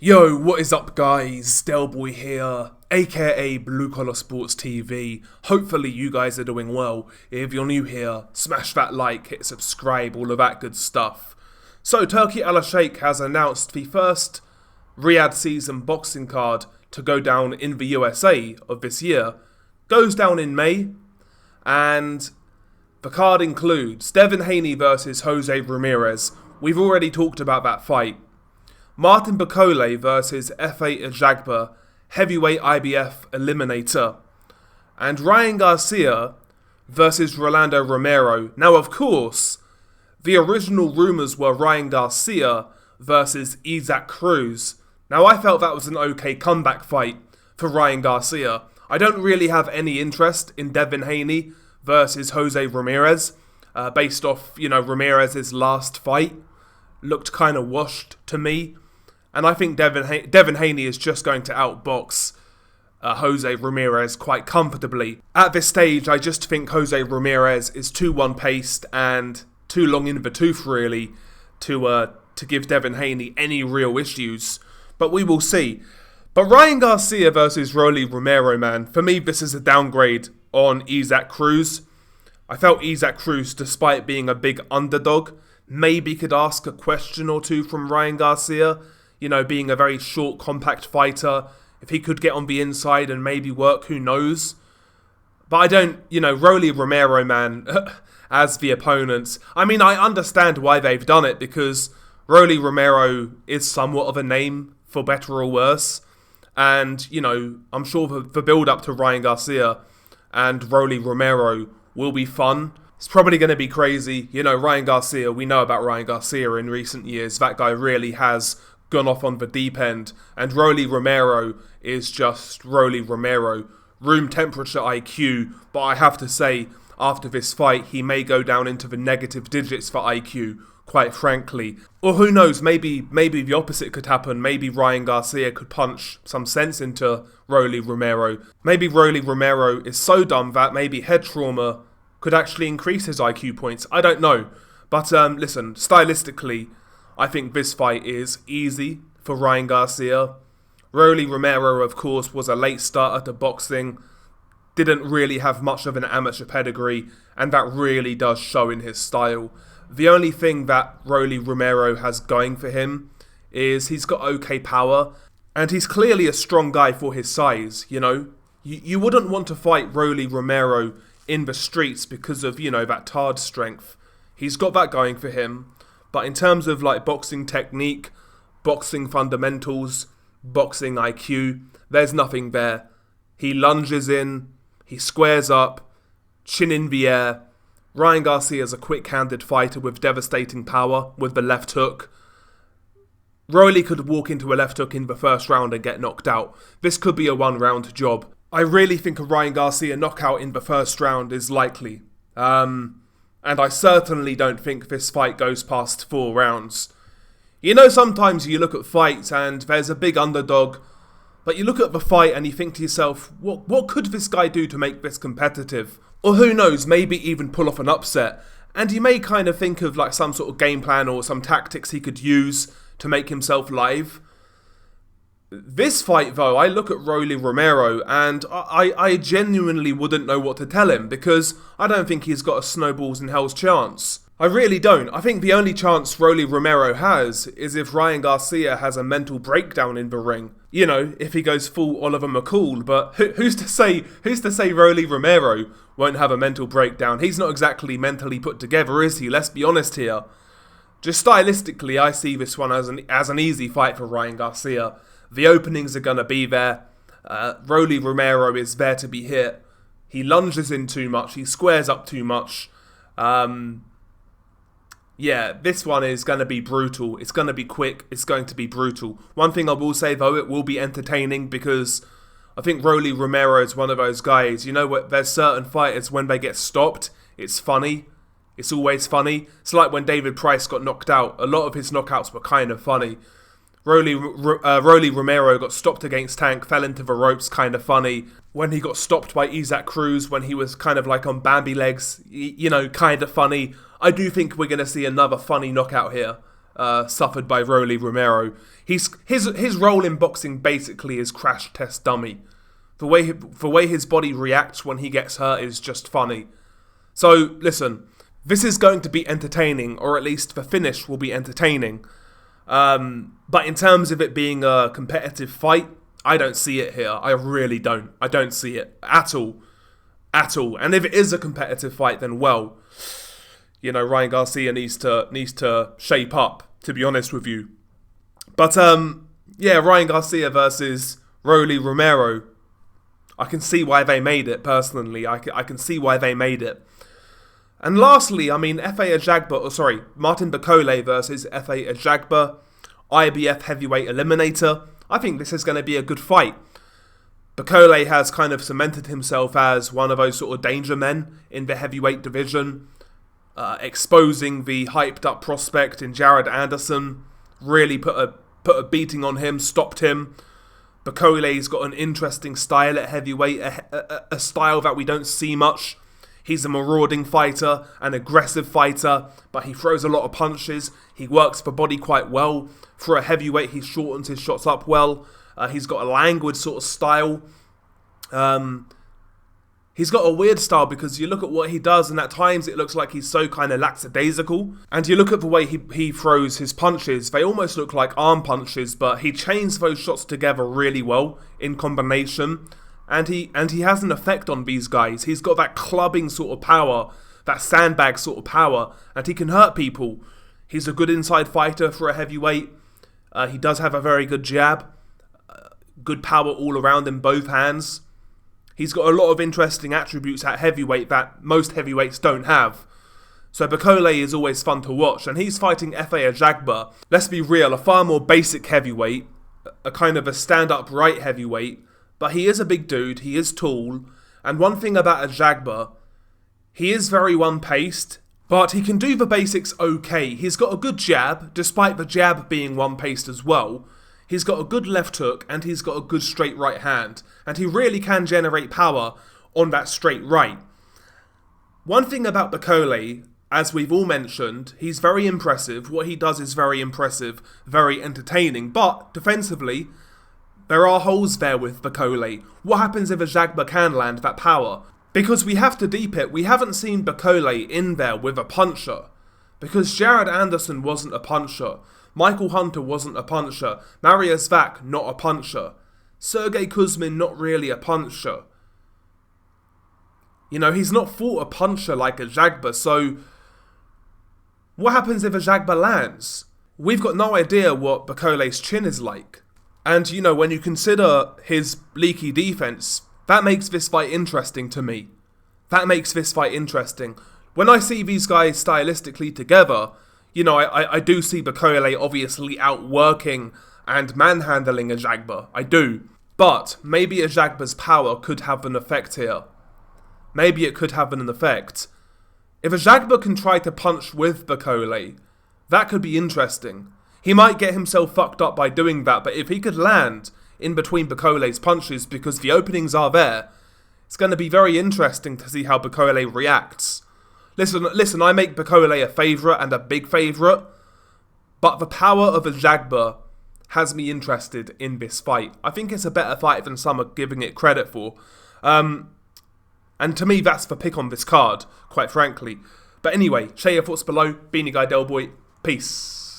Yo, what is up guys? Delboy here, aka Blue Collar Sports TV. Hopefully you guys are doing well. If you're new here, smash that like, hit subscribe, all of that good stuff. So Turki Al-Sheikh has announced the first Riyadh season boxing card to go down in the USA of this year. Goes down in May, and the card includes Devin Haney versus Jose Ramirez. We've already talked about that fight. Martin Bakole versus F.A. Ajagba, heavyweight IBF eliminator. And Ryan Garcia versus Rolando Romero. Now, of course, the original rumours were Ryan Garcia versus Isaac Cruz. Now, I felt that was an okay comeback fight for Ryan Garcia. I don't really have any interest in Devin Haney versus Jose Ramirez, based off, Ramirez's last fight. Looked kind of washed to me. And I think Devin Haney is just going to outbox Jose Ramirez quite comfortably. At this stage, I just think Jose Ramirez is too one-paced and too long in the tooth, really, to give Devin Haney any real issues. But we will see. But Ryan Garcia versus Rolly Romero, man, for me, this is a downgrade on Isaac Cruz. I felt Isaac Cruz, despite being a big underdog, maybe could ask a question or two from Ryan Garcia. Being a very short, compact fighter. If he could get on the inside and maybe work, who knows? But I don't, Rolly Romero, man, as the opponents. I mean, I understand why they've done it, because Rolly Romero is somewhat of a name, for better or worse. And, I'm sure the build-up to Ryan Garcia and Rolly Romero will be fun. It's probably going to be crazy. Ryan Garcia, we know about Ryan Garcia in recent years. That guy really has gone off on the deep end, and Rolly Romero is just Rolly Romero, room temperature IQ, but I have to say, after this fight, he may go down into the negative digits for IQ, quite frankly. Or who knows, maybe the opposite could happen. Maybe Ryan Garcia could punch some sense into Rolly Romero. Maybe Rolly Romero is so dumb that maybe head trauma could actually increase his IQ points. I don't know. But listen, stylistically, I think this fight is easy for Ryan Garcia. Rolly Romero, of course, was a late starter to boxing. Didn't really have much of an amateur pedigree, and that really does show in his style. The only thing that Rolly Romero has going for him is he's got okay power, and he's clearly a strong guy for his size, You wouldn't want to fight Rolly Romero in the streets because of, that tarred strength. He's got that going for him. But in terms of boxing technique, boxing fundamentals, boxing IQ, there's nothing there. He lunges in, he squares up, chin in the air. Ryan Garcia is a quick-handed fighter with devastating power with the left hook. Rolly could walk into a left hook in the first round and get knocked out. This could be a one-round job. I really think a Ryan Garcia knockout in the first round is likely. And I certainly don't think this fight goes past 4 rounds. Sometimes you look at fights and there's a big underdog, but you look at the fight and you think to yourself, what could this guy do to make this competitive? Or who knows, maybe even pull off an upset. And you may kind of think of some sort of game plan or some tactics he could use to make himself live. This fight, though, I look at Rolly Romero and I genuinely wouldn't know what to tell him, because I don't think he's got a snowballs in hell's chance. I really don't. I think the only chance Rolly Romero has is if Ryan Garcia has a mental breakdown in the ring. If he goes full Oliver McCall, but who's to say Rolly Romero won't have a mental breakdown? He's not exactly mentally put together, is he? Let's be honest here. Just stylistically, I see this one as an easy fight for Ryan Garcia. The openings are going to be there. Rolly Romero is there to be hit. He lunges in too much. He squares up too much. This one is going to be brutal. It's going to be quick. It's going to be brutal. One thing I will say, though, it will be entertaining, because I think Rolly Romero is one of those guys. There's certain fighters, when they get stopped, it's funny. It's always funny. It's like when David Price got knocked out. A lot of his knockouts were kind of funny. Rolly Romero got stopped against Tank, fell into the ropes, kind of funny. When he got stopped by Isaac Cruz, when he was kind of on Bambi legs, kind of funny. I do think we're going to see another funny knockout here. suffered by Romero. His role in boxing basically is crash test dummy. The way his body reacts when he gets hurt is just funny. So listen, this is going to be entertaining, or at least the finish will be entertaining. But in terms of it being a competitive fight, I don't see it here. I really don't. I don't see it at all. At all. And if it is a competitive fight, then well, you know, Ryan Garcia needs to shape up, to be honest with you. But yeah, Ryan Garcia versus Romero. I can see why they made it, personally. I can see why they made it. And lastly, I mean, Martin Bakole versus F.A. Ajagba, IBF heavyweight eliminator. I think this is going to be a good fight. Bakole has kind of cemented himself as one of those sort of danger men in the heavyweight division, exposing the hyped up prospect in Jared Anderson, really put a beating on him, stopped him. Bakole's got an interesting style at heavyweight, a style that we don't see much. He's a marauding fighter, an aggressive fighter, but he throws a lot of punches. He works the body quite well. For a heavyweight, he shortens his shots up well. He's got a languid sort of style. He's got a weird style because you look at what he does and at times it looks like he's so kind of lackadaisical. And you look at the way he throws his punches, they almost look like arm punches, but he chains those shots together really well in combination. And he has an effect on these guys. He's got that clubbing sort of power, that sandbag sort of power, and he can hurt people. He's a good inside fighter for a heavyweight. He does have a very good jab, good power all around in both hands. He's got a lot of interesting attributes at heavyweight that most heavyweights don't have. So Bakole is always fun to watch, and he's fighting F.A. Ajagba. Let's be real, a far more basic heavyweight, a kind of a stand-up right heavyweight. But he is a big dude, he is tall, and one thing about Ajagba, he is very one-paced, but he can do the basics okay. He's got a good jab, despite the jab being one-paced as well. He's got a good left hook, and he's got a good straight right hand, and he really can generate power on that straight right. One thing about Bakole, as we've all mentioned, he's very impressive. What he does is very impressive, very entertaining, but defensively, there are holes there with Bakole. What happens if Ajagba can land that power? Because we have to deep it, we haven't seen Bakole in there with a puncher. Because Jared Anderson wasn't a puncher. Michael Hunter wasn't a puncher. Marius Vac, not a puncher. Sergey Kuzmin, not really a puncher. You know, he's not fought a puncher like Ajagba, so what happens if Ajagba lands? We've got no idea what Bakole's chin is like. And, you know, when you consider his leaky defense, that makes this fight interesting to me. That makes this fight interesting. When I see these guys stylistically together, you know, I do see Bakole obviously outworking and manhandling Ajagba. I do. But maybe Ajagba's power could have an effect here. Maybe it could have an effect. If Ajagba can try to punch with Bakole, that could be interesting. He might get himself fucked up by doing that, but if he could land in between Bakole's punches because the openings are there, it's going to be very interesting to see how Bakole reacts. Listen, I make Bakole a favourite and a big favourite, but the power of Ajagba has me interested in this fight. I think it's a better fight than some are giving it credit for. And to me, that's the pick on this card, quite frankly. But anyway, share your thoughts below. Beanie Guy Del Boy, peace.